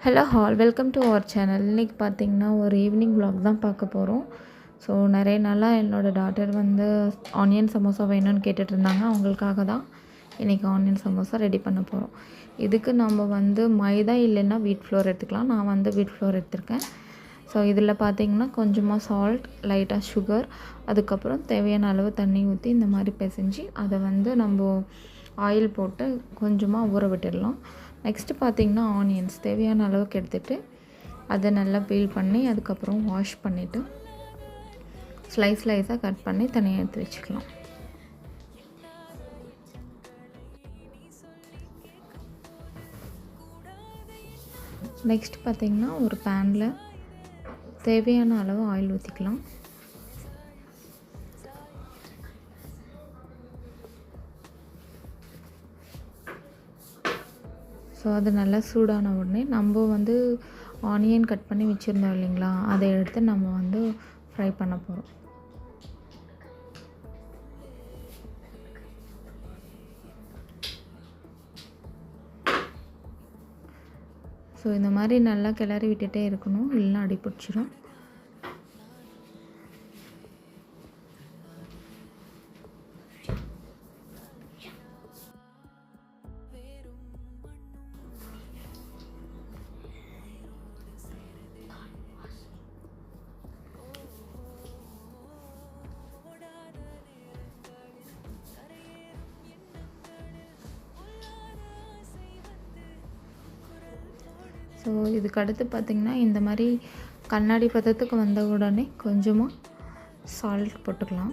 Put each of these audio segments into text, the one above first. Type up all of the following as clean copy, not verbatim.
Hello all welcome to our channel. இன்றைக்கி பார்த்திங்கன்னா ஒரு ஈவினிங் vlog தான் பார்க்க போகிறோம். ஸோ நிறைய நாளாக என்னோடய டாட்டர் வந்து ஆனியன் சமோசா வேணும்னு கேட்டுட்டு இருந்தாங்க. அவங்களுக்காக தான் இன்றைக்கி ஆனியன் சமோசா ரெடி பண்ண போகிறோம். இதுக்கு நம்ம வந்து மைதா இல்லைன்னா வீட் ஃப்ளோர் எடுத்துக்கலாம். நான் வந்து வீட் ஃப்ளோர் எடுத்திருக்கேன். ஸோ இதில் பார்த்திங்கன்னா கொஞ்சமாக சால்ட், லைட்டாக சுகர், அதுக்கப்புறம் தேவையான அளவு தண்ணி ஊற்றி இந்த மாதிரி பிசைஞ்சு அதை வந்து நம்ம ஆயில் போட்டு கொஞ்சமாக ஊற விட்டுடலாம். நெக்ஸ்ட்டு பார்த்திங்கன்னா ஆனியன்ஸ் தேவையான அளவுக்கு எடுத்துகிட்டு அதை நல்லா பீல் பண்ணி அதுக்கப்புறம் வாஷ் பண்ணிவிட்டு ஸ்லைஸாக கட் பண்ணி தனியாக எடுத்து வச்சுக்கலாம். நெக்ஸ்ட் பார்த்திங்கன்னா ஒரு பேனில் தேவையான அளவு ஆயில் ஊற்றிக்கலாம். ஸோ அது நல்லா சூடான உடனே நம்ம வந்து ஆனியன் கட் பண்ணி வச்சுருந்தோம் இல்லைங்களா, அதை எடுத்து நம்ம வந்து ஃப்ரை பண்ண போகிறோம். ஸோ இந்த மாதிரி நல்லா கிளறி விட்டுட்டே இருக்கணும், இல்லைன்னா அடி பிடிச்சிரும். ஸோ இதுக்கு அடுத்து பார்த்திங்கன்னா இந்த மாதிரி கண்ணாடி பதத்துக்கு வந்த உடனே கொஞ்சமாக சால்ட் போட்டுக்கலாம்.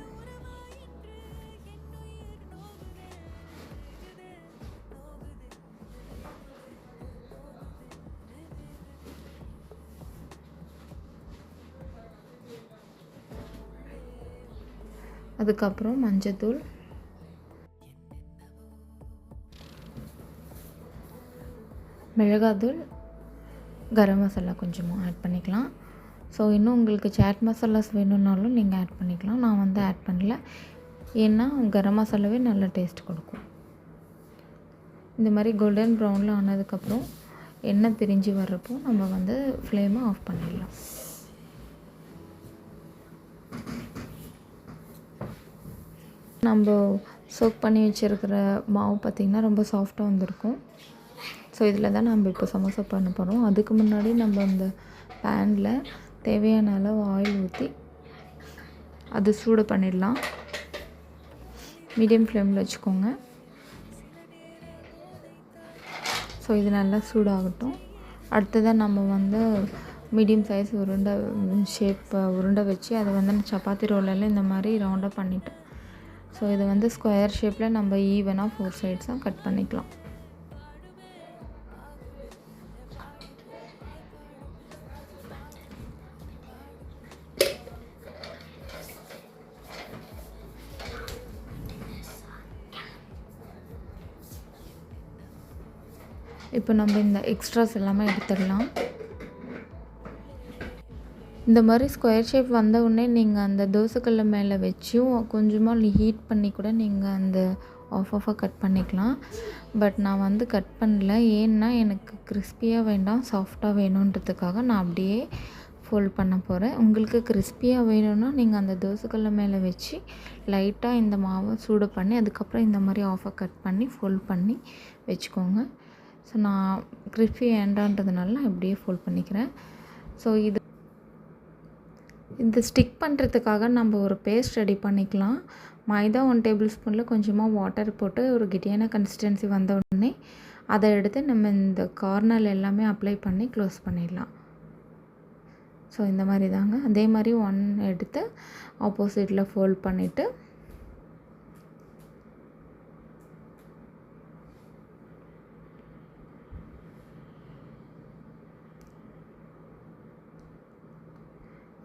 அதுக்கப்புறம் மஞ்சத்தூள், மிளகாத்தூள், கரம் மசாலா கொஞ்சமாக ஆட் பண்ணிக்கலாம். ஸோ இன்னும் உங்களுக்கு சாட் மசாலாஸ் வேணும்னாலும் நீங்கள் ஆட் பண்ணிக்கலாம். நான் வந்து ஆட் பண்ணல, ஏன்னா கரம் மசாலாவே நல்ல டேஸ்ட் கொடுக்கும். இந்த மாதிரி கோல்டன் ப்ரௌனில் ஆனதுக்கப்புறம் எண்ணெய் பிரிஞ்சு வர்றப்போ நம்ம வந்து ஃப்ளேமை ஆஃப் பண்ணிடலாம். நம்ம சோக் பண்ணி வச்சுருக்கிற மாவு பார்த்திங்கன்னா ரொம்ப சாஃப்டாக வந்திருக்கும். ஸோ இதில் தான் நம்ம இப்போ சமோசா பண்ண போகிறோம். அதுக்கு முன்னாடி நம்ம அந்த பேனில் தேவையான அளவு ஆயில் ஊற்றி அது சூடு பண்ணிடலாம். மீடியம் ஃப்ளேமில் வச்சுக்கோங்க. ஸோ இது நல்லா சூடாகட்டும். அடுத்ததாக நம்ம வந்து மீடியம் சைஸ் உருண்டை வச்சு அதை வந்து சப்பாத்தி ரோலில் இந்த மாதிரி ரவுண்டாக பண்ணிவிட்டு, ஸோ இது வந்து ஸ்கொயர் ஷேப்பில் நம்ம ஈவனாக 4 சைட்ஸாக கட் பண்ணிக்கலாம். இப்போ நம்ம இந்த எக்ஸ்ட்ராஸ் எல்லாமே எடுத்துடலாம். இந்த மாதிரி ஸ்கொயர் ஷேப் வந்த உடனே நீங்கள் அந்த தோசைக்கல்ல மேலே வச்சும் கொஞ்சமாக ஹீட் பண்ணி கூட நீங்கள் அந்த ஆஃபாக கட் பண்ணிக்கலாம். பட் நான் வந்து கட் பண்ணல, ஏன்னா எனக்கு கிறிஸ்பியாக வேண்டாம், சாஃப்டாக வேணுன்றதுக்காக நான் அப்படியே ஃபோல்ட் பண்ண போகிறேன். உங்களுக்கு கிறிஸ்பியாக வேணும்னா நீங்கள் அந்த தோசைக்கல்ல மேலே வச்சு லைட்டாக இந்த மாவை சூடு பண்ணி அதுக்கப்புறம் இந்த மாதிரி ஆஃபாக கட் பண்ணி ஃபோல்ட் பண்ணி வச்சுக்கோங்க. ஸோ நான் கிறிஸ்பி வேண்டான்றதுனால நான் இப்படியே ஃபோல்ட் பண்ணிக்கிறேன். ஸோ இது ஸ்டிக் பண்ணுறதுக்காக நம்ம ஒரு பேஸ்ட் ரெடி பண்ணிக்கலாம். மைதா 1 டேபிள் ஸ்பூனில் கொஞ்சமாக வாட்டர் போட்டு ஒரு கெட்டியான கன்சிஸ்டன்சி வந்த உடனே அதை எடுத்து நம்ம இந்த கார்னர் எல்லாமே அப்ளை பண்ணி க்ளோஸ் பண்ணிடலாம். ஸோ இந்த மாதிரி தாங்க. அதே மாதிரி 1 எடுத்து ஆப்போசிட்டில் ஃபோல்ட் பண்ணிவிட்டு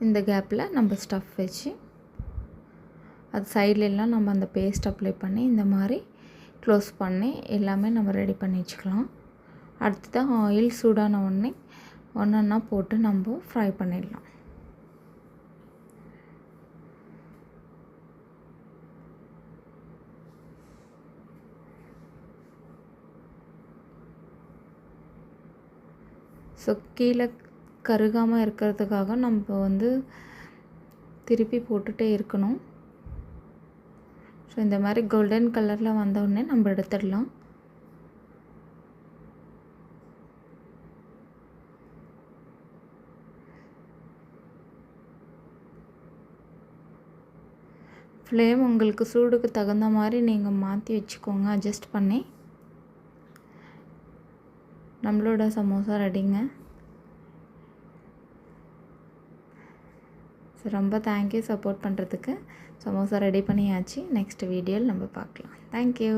இந்த கேப்பில் நம்ம ஸ்டஃப் வச்சு அது சைட்லெலாம் நம்ம அந்த பேஸ்ட் அப்ளை பண்ணி இந்த மாதிரி க்ளோஸ் பண்ணி எல்லாமே நம்ம ரெடி பண்ணி வச்சுக்கலாம். அடுத்ததாக ஆயில் சூடான உடனே ஒன்றா போட்டு நம்ம ஃப்ரை பண்ணிடலாம். ஸோ கீழே கருகாமல் இருக்கிறதுக்காக நம்ம வந்து திருப்பி போட்டுகிட்டே இருக்கணும். ஸோ இந்த மாதிரி கோல்டன் கலரில் வந்தோடனே நம்ம எடுத்துடலாம். ஃப்ளேம் உங்களுக்கு சூடுக்கு தகுந்த மாதிரி நீங்கள் மாற்றி வச்சுக்கோங்க, அட்ஜஸ்ட் பண்ணி. நம்மளோட சமோசா ரெடிங்க. ஸோ ரொம்ப தேங்க்யூ சப்போர்ட் பண்ணுறதுக்கு. சமோசா ரெடி பண்ணியாச்சு. நெக்ஸ்ட் வீடியோவில் நம்ம பார்க்கலாம். தேங்க்யூ.